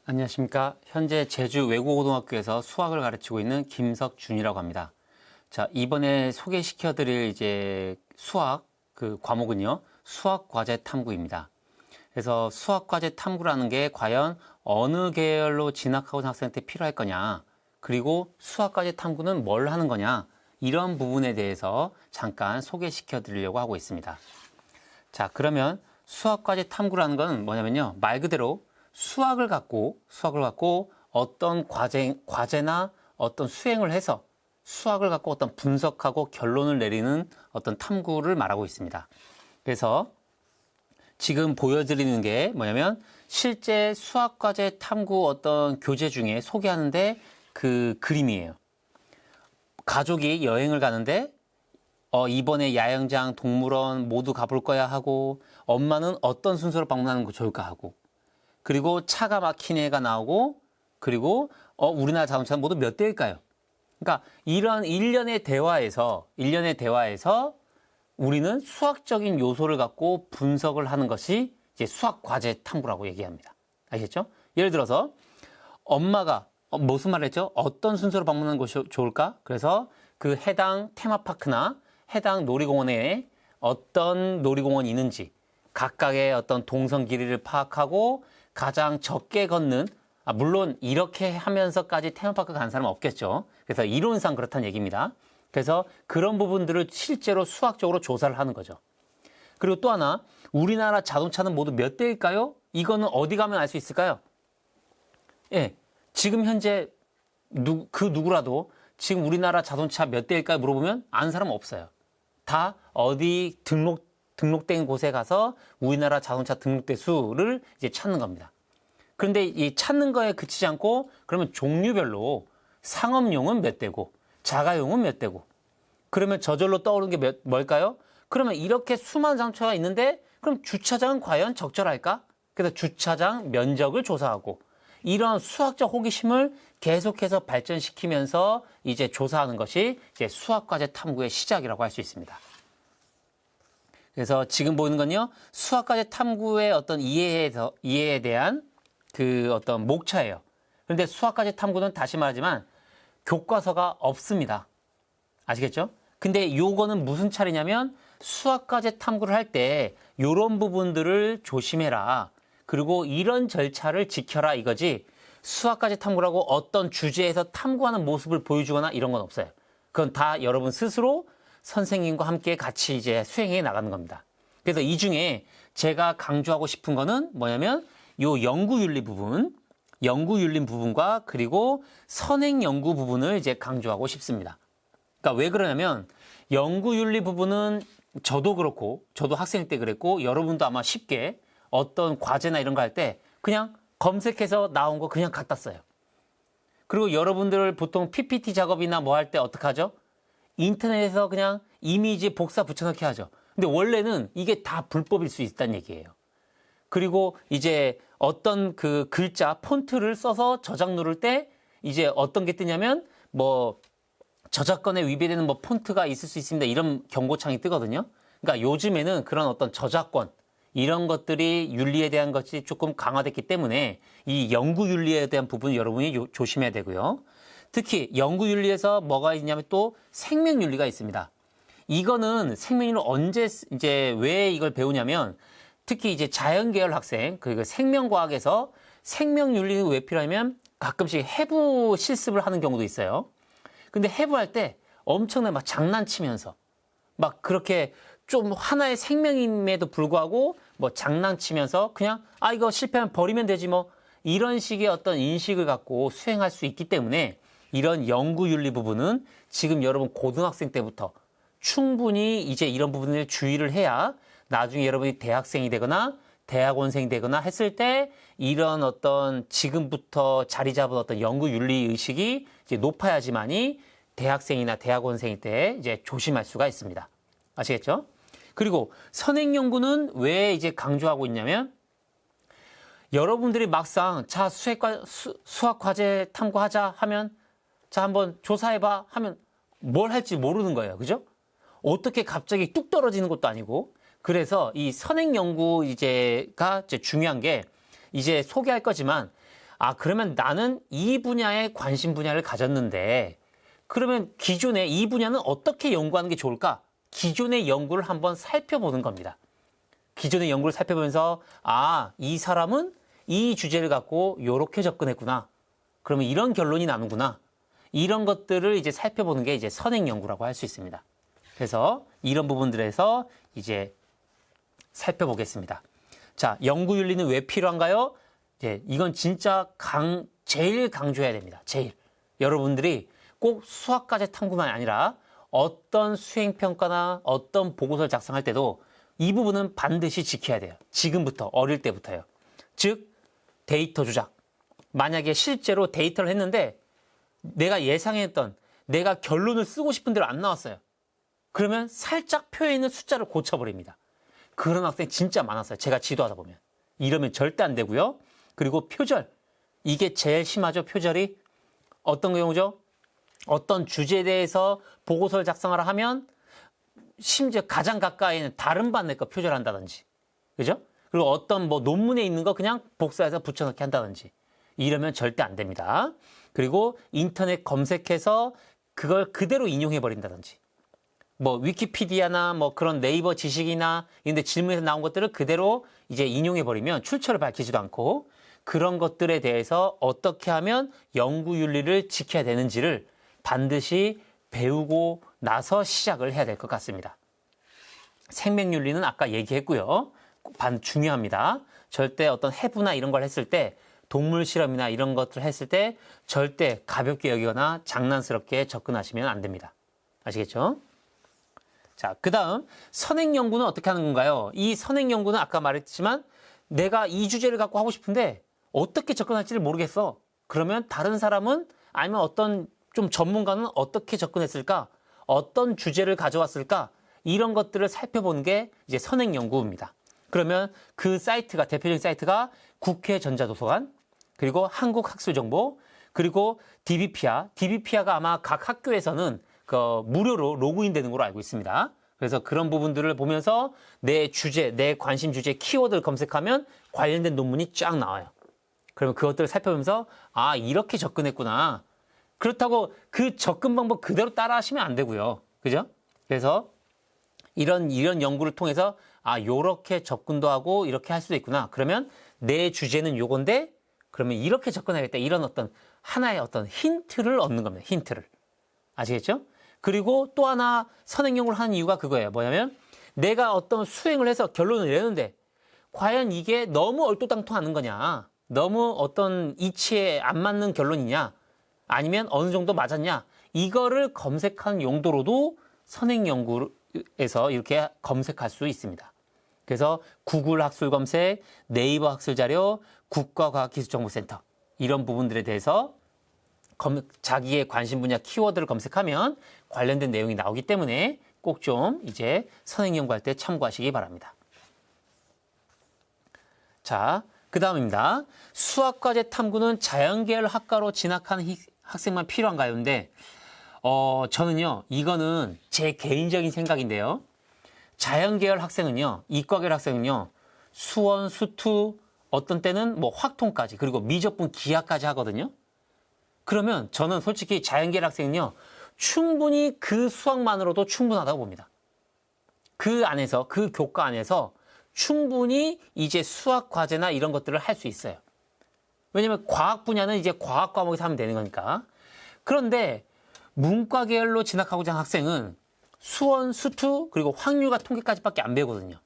안녕하십니까. 현재 제주 외국고등학교에서 수학을 가르치고 있는 김석준이라고 합니다. 자, 이번에 소개시켜 드릴 수학 과목은요, 수학 과제 탐구입니다. 그래서 수학 과제 탐구라는 게 과연 어느 계열로 진학하고 있는 학생한테 필요할 거냐, 그리고 수학 과제 탐구는 뭘 하는 거냐, 이런 부분에 대해서 잠깐 소개시켜 드리려고 하고 있습니다. 자, 그러면 수학 과제 탐구라는 건 뭐냐면요, 말 그대로 수학을 갖고 어떤 과제나 어떤 수행을 해서 수학을 갖고 어떤 분석하고 결론을 내리는 어떤 탐구를 말하고 있습니다. 그래서 지금 보여드리는 게 뭐냐면 실제 수학 과제 탐구 어떤 교재 중에 소개하는데 그 그림이에요. 가족이 여행을 가는데 이번에 야영장, 동물원 모두 가볼 거야 하고, 엄마는 어떤 순서로 방문하는 거 좋을까 하고, 그리고 차가 막힌 애가 나오고, 그리고 우리나라 자동차는 모두 몇 대일까요? 그러니까 이런 일련의 대화에서 우리는 수학적인 요소를 갖고 분석을 하는 것이 이제 수학 과제 탐구라고 얘기합니다. 아시겠죠? 예를 들어서 엄마가 무슨 말을 했죠? 어떤 순서로 방문하는 것이 좋을까? 그래서 그 해당 테마파크나 해당 놀이공원에 어떤 놀이공원이 있는지 각각의 어떤 동선 길이를 파악하고 가장 적게 걷는, 물론 이렇게 하면서까지 테마파크 간 사람은 없겠죠. 그래서 이론상 그렇다는 얘기입니다. 그래서 그런 부분들을 실제로 수학적으로 조사를 하는 거죠. 그리고 또 하나, 우리나라 자동차는 모두 몇 대일까요? 이거는 어디 가면 알 수 있을까요? 예, 지금 현재 누구라도 지금 우리나라 자동차 몇 대일까요? 물어보면 아는 사람은 없어요. 다 어디 등록된 곳에 가서 우리나라 자동차 등록대 수를 이제 찾는 겁니다. 그런데 이 찾는 거에 그치지 않고, 그러면 종류별로 상업용은 몇 대고 자가용은 몇 대고, 그러면 저절로 떠오르는 게 뭘까요? 그러면 이렇게 수많은 자동차가 있는데 그럼 주차장은 과연 적절할까? 그래서 주차장 면적을 조사하고, 이런 수학적 호기심을 계속해서 발전시키면서 이제 조사하는 것이 이제 수학과제 탐구의 시작이라고 할 수 있습니다. 그래서 지금 보이는 건요, 수학과제 탐구의 어떤 이해에 대한 그 어떤 목차예요. 그런데 수학과제 탐구는 다시 말하지만 교과서가 없습니다. 아시겠죠? 근데 요거는 무슨 차례냐면 수학과제 탐구를 할 때 요런 부분들을 조심해라, 그리고 이런 절차를 지켜라, 이거지 수학과제 탐구라고 어떤 주제에서 탐구하는 모습을 보여주거나 이런 건 없어요. 그건 다 여러분 스스로 선생님과 함께 같이 이제 수행해 나가는 겁니다. 그래서 이 중에 제가 강조하고 싶은 거는 뭐냐면 요 연구윤리 부분과 그리고 선행 연구 부분을 이제 강조하고 싶습니다. 그러니까 왜 그러냐면 연구윤리 부분은 저도 그렇고, 저도 학생 때 그랬고, 여러분도 아마 쉽게 어떤 과제나 이런 거 할 때 그냥 검색해서 나온 거 그냥 갖다 써요. 그리고 여러분들 보통 PPT 작업이나 뭐 할 때 어떻게 하죠? 인터넷에서 그냥 이미지 복사 붙여넣기 하죠. 근데 원래는 이게 다 불법일 수 있다는 얘기예요. 그리고 이제 어떤 그 글자, 폰트를 써서 저장 누를 때 이제 어떤 게 뜨냐면 뭐 저작권에 위배되는 뭐 폰트가 있을 수 있습니다, 이런 경고창이 뜨거든요. 그러니까 요즘에는 그런 어떤 저작권, 이런 것들이 윤리에 대한 것이 조금 강화됐기 때문에 이 연구윤리에 대한 부분 여러분이 조심해야 되고요. 특히 연구윤리에서 뭐가 있냐면 또 생명윤리가 있습니다. 이거는 생명윤리를 왜 이걸 배우냐면, 특히 이제 자연계열 학생, 그리고 생명과학에서 생명윤리는 왜 필요하냐면 가끔씩 해부 실습을 하는 경우도 있어요. 근데 해부할 때 엄청나게 막 장난치면서 막 그렇게 좀 하나의 생명임에도 불구하고 뭐 장난치면서 그냥 이거 실패하면 버리면 되지 뭐, 이런 식의 어떤 인식을 갖고 수행할 수 있기 때문에 이런 연구윤리 부분은 지금 여러분 고등학생 때부터 충분히 이제 이런 부분을 주의를 해야 나중에 여러분이 대학생이 되거나 대학원생이 되거나 했을 때 이런 어떤 지금부터 자리 잡은 어떤 연구윤리 의식이 이제 높아야지만이 대학생이나 대학원생일 때 이제 조심할 수가 있습니다. 아시겠죠? 그리고 선행연구는 왜 이제 강조하고 있냐면, 여러분들이 막상 자 수학 과제 탐구하자 하면, 자 한번 조사해봐 하면 뭘 할지 모르는 거예요. 그죠? 어떻게 갑자기 뚝 떨어지는 것도 아니고. 그래서 이 선행연구 이제 중요한 게, 이제 소개할 거지만 그러면 나는 이 분야에 관심 분야를 가졌는데 그러면 기존에 이 분야는 어떻게 연구하는 게 좋을까? 기존의 연구를 한번 살펴보는 겁니다. 기존의 연구를 살펴보면서 이 사람은 이 주제를 갖고 이렇게 접근했구나. 그러면 이런 결론이 나는구나. 이런 것들을 이제 살펴보는 게 이제 선행 연구라고 할 수 있습니다. 그래서 이런 부분들에서 이제 살펴보겠습니다. 자, 연구윤리는 왜 필요한가요? 이건 진짜 제일 강조해야 됩니다. 제일. 여러분들이 꼭 수학과제 탐구만 아니라 어떤 수행평가나 어떤 보고서를 작성할 때도 이 부분은 반드시 지켜야 돼요. 지금부터, 어릴 때부터요. 즉, 데이터 조작. 만약에 실제로 데이터를 했는데 내가 예상했던, 내가 결론을 쓰고 싶은 대로 안 나왔어요. 그러면 살짝 표에 있는 숫자를 고쳐버립니다. 그런 학생 진짜 많았어요. 제가 지도하다 보면. 이러면 절대 안 되고요. 그리고 표절. 이게 제일 심하죠, 표절이. 어떤 경우죠? 어떤 주제에 대해서 보고서를 작성하라 하면 심지어 가장 가까이 있는 다른 반 내 거 표절한다든지. 그죠? 그리고 어떤 논문에 있는 거 그냥 복사해서 붙여넣기 한다든지. 이러면 절대 안 됩니다. 그리고 인터넷 검색해서 그걸 그대로 인용해 버린다든지. 위키피디아나 그런 네이버 지식이나 이런데 질문에서 나온 것들을 그대로 이제 인용해 버리면 출처를 밝히지도 않고 그런 것들에 대해서 어떻게 하면 연구윤리를 지켜야 되는지를 반드시 배우고 나서 시작을 해야 될 것 같습니다. 생명윤리는 아까 얘기했고요. 중요합니다. 절대 어떤 해부나 이런 걸 했을 때 동물 실험이나 이런 것들을 했을 때 절대 가볍게 여기거나 장난스럽게 접근하시면 안 됩니다. 아시겠죠? 자, 그 다음 선행 연구는 어떻게 하는 건가요? 이 선행 연구는 아까 말했지만 내가 이 주제를 갖고 하고 싶은데 어떻게 접근할지를 모르겠어. 그러면 다른 사람은 아니면 어떤 좀 전문가는 어떻게 접근했을까? 어떤 주제를 가져왔을까? 이런 것들을 살펴보는 게 이제 선행 연구입니다. 그러면 그 사이트가 대표적인 사이트가 국회 전자도서관, 그리고 한국학술정보, 그리고 DBPA가 아마 각 학교에서는 무료로 로그인 되는 걸로 알고 있습니다. 그래서 그런 부분들을 보면서 내 주제, 내 관심 주제 키워드를 검색하면 관련된 논문이 쫙 나와요. 그러면 그것들을 살펴보면서 이렇게 접근했구나. 그렇다고 그 접근 방법 그대로 따라 하시면 안 되고요. 그죠? 그래서 이런 연구를 통해서 요렇게 접근도 하고 이렇게 할 수도 있구나. 그러면 내 주제는 요건데 그러면 이렇게 접근하겠다. 이런 어떤 하나의 어떤 힌트를 얻는 겁니다. 힌트를. 아시겠죠? 그리고 또 하나 선행 연구를 하는 이유가 그거예요. 뭐냐면 내가 어떤 수행을 해서 결론을 내는데 과연 이게 너무 얼토당토하는 거냐? 너무 어떤 이치에 안 맞는 결론이냐? 아니면 어느 정도 맞았냐? 이거를 검색하는 용도로도 선행 연구에서 이렇게 검색할 수 있습니다. 그래서 구글 학술 검색, 네이버 학술 자료, 국가과학기술정보센터 이런 부분들에 대해서 자기의 관심 분야 키워드를 검색하면 관련된 내용이 나오기 때문에 꼭 좀 이제 선행 연구할 때 참고하시기 바랍니다. 자, 그 다음입니다. 수학과제 탐구는 자연계열 학과로 진학하는 학생만 필요한가요? 근데 저는요, 이거는 제 개인적인 생각인데요. 자연계열 학생은요, 이과계열 학생은요, 수원, 수투, 어떤 때는 확통까지, 그리고 미적분 기하까지 하거든요. 그러면 저는 솔직히 자연계열 학생은요, 충분히 그 수학만으로도 충분하다고 봅니다. 그 안에서, 그 교과 안에서 충분히 이제 수학 과제나 이런 것들을 할 수 있어요. 왜냐면 과학 분야는 이제 과학 과목에서 하면 되는 거니까. 그런데 문과 계열로 진학하고자 하는 학생은 수원, 수투, 그리고 확률과 통계까지밖에 안 배우거든요.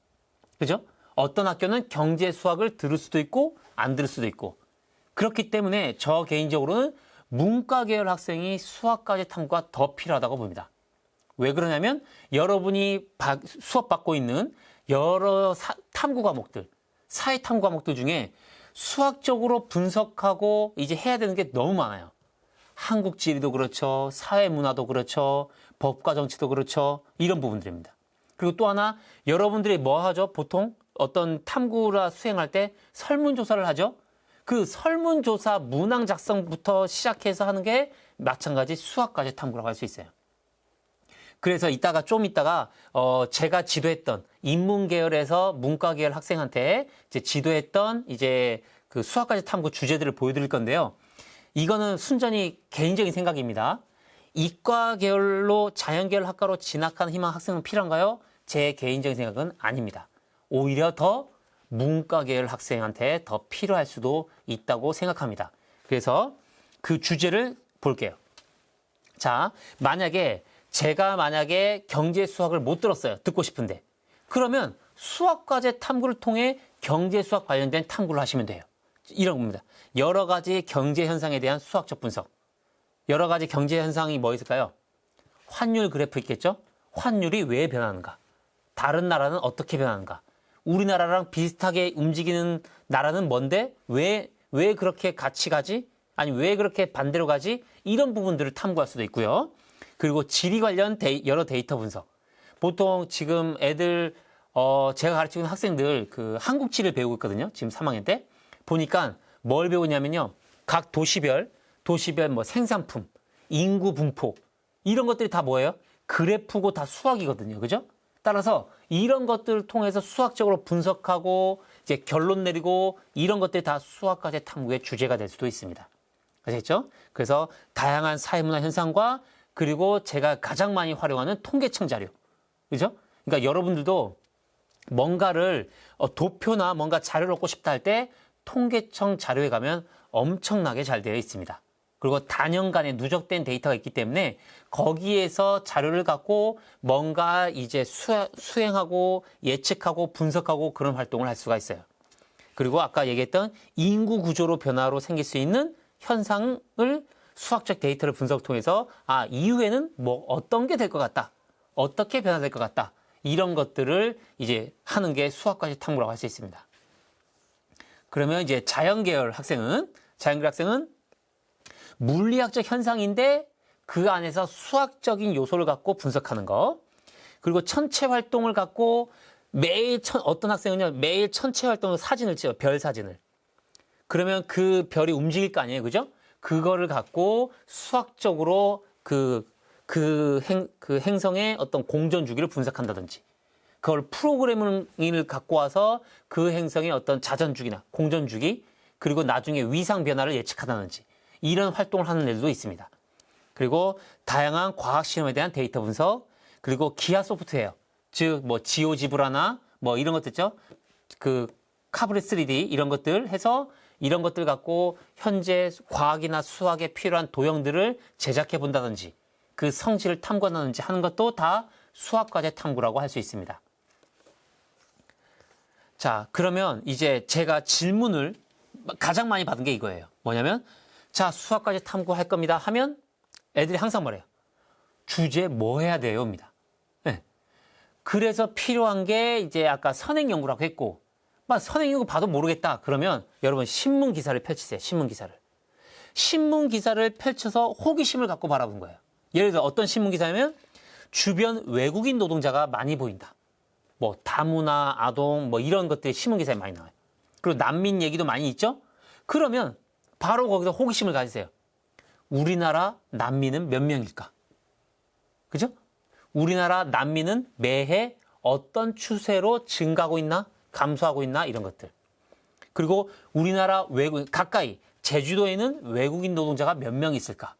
그죠? 어떤 학교는 경제 수학을 들을 수도 있고 안 들을 수도 있고. 그렇기 때문에 저 개인적으로는 문과 계열 학생이 수학과제 탐구가 더 필요하다고 봅니다. 왜 그러냐면 여러분이 수업받고 있는 여러 탐구 과목들, 사회 탐구 과목들 중에 수학적으로 분석하고 이제 해야 되는 게 너무 많아요. 한국 지리도 그렇죠. 사회 문화도 그렇죠. 법과 정치도 그렇죠. 이런 부분들입니다. 그리고 또 하나 여러분들이 뭐 하죠? 보통 어떤 탐구라 수행할 때 설문조사를 하죠. 그 설문조사 문항 작성부터 시작해서 하는 게 마찬가지 수학과제 탐구라고 할 수 있어요. 그래서 좀 이따가 제가 지도했던 인문 계열에서 문과 계열 학생한테 이제 지도했던 이제 그 수학과제 탐구 주제들을 보여드릴 건데요. 이거는 순전히 개인적인 생각입니다. 이과 계열로 자연계열 학과로 진학하는 희망 학생은 필요한가요? 제 개인적인 생각은 아닙니다. 오히려 더 문과 계열 학생한테 더 필요할 수도 있다고 생각합니다. 그래서 그 주제를 볼게요. 자, 제가 만약에 경제 수학을 못 들었어요. 듣고 싶은데. 그러면 수학과제 탐구를 통해 경제 수학 관련된 탐구를 하시면 돼요. 이런 겁니다. 여러 가지 경제 현상에 대한 수학적 분석. 여러 가지 경제 현상이 뭐 있을까요? 환율 그래프 있겠죠? 환율이 왜 변하는가? 다른 나라는 어떻게 변하는가? 우리나라랑 비슷하게 움직이는 나라는 뭔데? 왜 그렇게 같이 가지? 아니, 왜 그렇게 반대로 가지? 이런 부분들을 탐구할 수도 있고요. 그리고 지리 관련 여러 데이터 분석. 보통 지금 애들, 제가 가르치고 있는 학생들 그 한국지를 배우고 있거든요. 지금 3학년 때. 보니까 뭘 배우냐면요. 각 도시별 뭐 생산품, 인구 분포, 이런 것들이 다 뭐예요? 그래프고 다 수학이거든요. 그죠? 따라서 이런 것들을 통해서 수학적으로 분석하고 이제 결론 내리고 이런 것들이 다 수학과제 탐구의 주제가 될 수도 있습니다. 아시겠죠? 그래서 다양한 사회문화 현상과 그리고 제가 가장 많이 활용하는 통계청 자료. 그죠? 그러니까 여러분들도 뭔가를 도표나 뭔가 자료를 얻고 싶다 할 때 통계청 자료에 가면 엄청나게 잘 되어 있습니다. 그리고 단연간에 누적된 데이터가 있기 때문에 거기에서 자료를 갖고 뭔가 이제 수행하고 예측하고 분석하고 그런 활동을 할 수가 있어요. 그리고 아까 얘기했던 인구 구조로 변화로 생길 수 있는 현상을 수학적 데이터를 분석 통해서 이후에는 뭐 어떤 게 될 것 같다. 어떻게 변화될 것 같다. 이런 것들을 이제 하는 게 수학과제 탐구라고 할 수 있습니다. 그러면 이제 자연계열 학생은 물리학적 현상인데 그 안에서 수학적인 요소를 갖고 분석하는 거. 그리고 천체 활동을 갖고 어떤 학생은요, 매일 천체 활동으로 사진을 찍어요. 별 사진을. 그러면 그 별이 움직일 거 아니에요. 그죠? 그거를 갖고 수학적으로 그 행성의 어떤 공전 주기를 분석한다든지, 그걸 프로그래밍을 갖고 와서 그 행성의 어떤 자전 주기나 공전 주기, 그리고 나중에 위상 변화를 예측한다든지, 이런 활동을 하는 애들도 있습니다. 그리고 다양한 과학 실험에 대한 데이터 분석, 그리고 기하 소프트웨어, 즉 뭐 지오지브라나 뭐 이런 것들 있죠. 그 카브레 3D 이런 것들 해서 이런 것들 갖고 현재 과학이나 수학에 필요한 도형들을 제작해 본다든지, 그 성질을 탐구한다든지 하는 것도 다 수학과제 탐구라고 할 수 있습니다. 자, 그러면 이제 제가 질문을 가장 많이 받은 게 이거예요. 뭐냐면, 자, 수학과제 탐구할 겁니다 하면 애들이 항상 말해요. 주제 뭐 해야 돼요? 입니다. 네. 그래서 필요한 게 이제 아까 선행연구라고 했고, 선행연구 봐도 모르겠다. 그러면 여러분 신문 기사를 펼치세요. 신문 기사를 펼쳐서 호기심을 갖고 바라본 거예요. 예를 들어 어떤 신문 기사냐면 주변 외국인 노동자가 많이 보인다. 뭐 다문화, 아동 뭐 이런 것들이 신문 기사에 많이 나와요. 그리고 난민 얘기도 많이 있죠. 그러면 바로 거기서 호기심을 가지세요. 우리나라 난민은 몇 명일까? 그죠? 우리나라 난민은 매해 어떤 추세로 증가하고 있나? 감소하고 있나? 이런 것들. 그리고 우리나라 외국인, 가까이 제주도에는 외국인 노동자가 몇 명 있을까?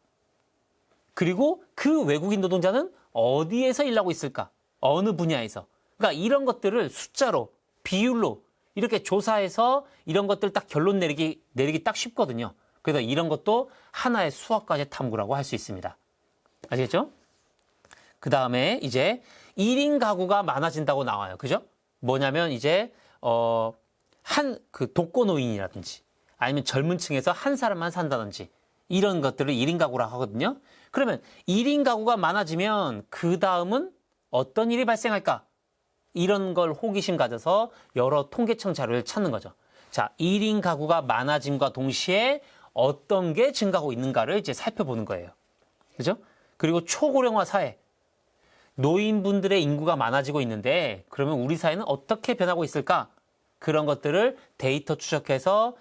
그리고 그 외국인 노동자는 어디에서 일하고 있을까? 어느 분야에서? 그러니까 이런 것들을 숫자로, 비율로 이렇게 조사해서 이런 것들 딱 결론 내리기 딱 쉽거든요. 그래서 이런 것도 하나의 수학과제 탐구라고 할 수 있습니다. 아시겠죠? 그 다음에 이제 1인 가구가 많아진다고 나와요. 그죠? 뭐냐면 이제, 독거노인이라든지 아니면 젊은 층에서 한 사람만 산다든지 이런 것들을 1인 가구라고 하거든요. 그러면 1인 가구가 많아지면 그 다음은 어떤 일이 발생할까? 이런 걸 호기심 가져서 여러 통계청 자료를 찾는 거죠. 자, 1인 가구가 많아짐과 동시에 어떤 게 증가하고 있는가를 이제 살펴보는 거예요. 그죠? 그리고 초고령화 사회. 노인분들의 인구가 많아지고 있는데 그러면 우리 사회는 어떻게 변하고 있을까? 그런 것들을 데이터 추적해서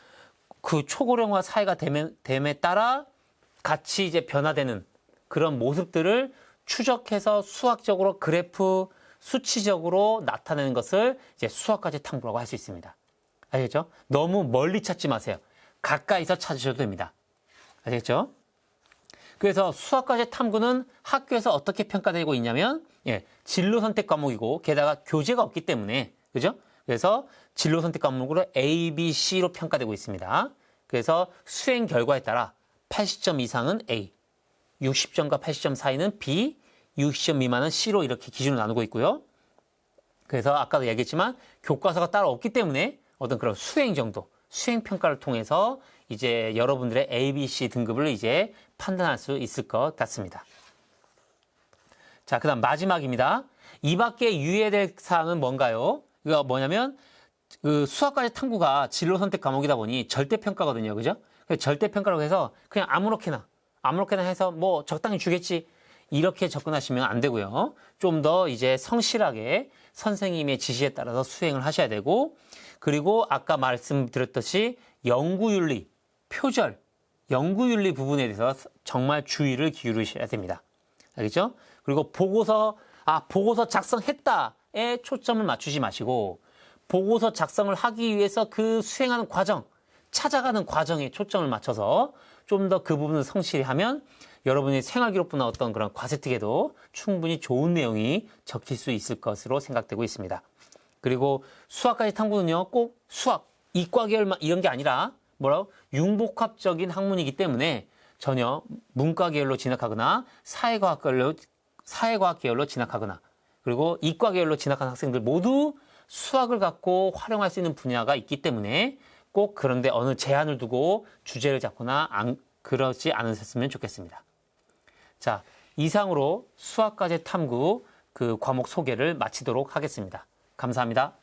그 초고령화 사회가 됨에 따라 같이 이제 변화되는 그런 모습들을 추적해서 수학적으로 그래프 수치적으로 나타내는 것을 이제 수학과제 탐구라고 할 수 있습니다. 아시겠죠? 너무 멀리 찾지 마세요. 가까이서 찾으셔도 됩니다. 아시겠죠? 그래서 수학과제 탐구는 학교에서 어떻게 평가되고 있냐면 진로 선택 과목이고 게다가 교재가 없기 때문에 그죠? 그래서 진로 선택 과목으로 A, B, C로 평가되고 있습니다. 그래서 수행 결과에 따라 80점 이상은 A, 60점과 80점 사이는 B, 60점 미만은 C로 이렇게 기준을 나누고 있고요. 그래서 아까도 얘기했지만 교과서가 따로 없기 때문에 어떤 그런 수행 정도, 수행 평가를 통해서 이제 여러분들의 A, B, C 등급을 이제 판단할 수 있을 것 같습니다. 자, 그다음 마지막입니다. 이 밖에 유의될 사항은 뭔가요? 이거 뭐냐면 그 수학과제 탐구가 진로 선택 과목이다 보니 절대 평가거든요, 그죠? 절대 평가라고 해서 그냥 아무렇게나 해서 뭐 적당히 주겠지 이렇게 접근하시면 안 되고요. 좀 더 이제 성실하게 선생님의 지시에 따라서 수행을 하셔야 되고, 그리고 아까 말씀드렸듯이 연구윤리, 표절, 연구윤리 부분에 대해서 정말 주의를 기울이셔야 됩니다. 알겠죠? 그리고 보고서 작성했다에 초점을 맞추지 마시고, 보고서 작성을 하기 위해서 그 수행하는 과정, 찾아가는 과정에 초점을 맞춰서 좀 더 그 부분을 성실히 하면 여러분의 생활기록부나 어떤 그런 과세특에도 충분히 좋은 내용이 적힐 수 있을 것으로 생각되고 있습니다. 그리고 수학까지 탐구는요, 꼭 수학, 이과 계열만 이런 게 아니라 융복합적인 학문이기 때문에 전혀 문과 계열로 진학하거나 사회과학 계열로 진학하거나 그리고 이과 계열로 진학한 학생들 모두 수학을 갖고 활용할 수 있는 분야가 있기 때문에 꼭 그런데 어느 제한을 두고 주제를 잡거나 그러지 않으셨으면 좋겠습니다. 자, 이상으로 수학과제 탐구 그 과목 소개를 마치도록 하겠습니다. 감사합니다.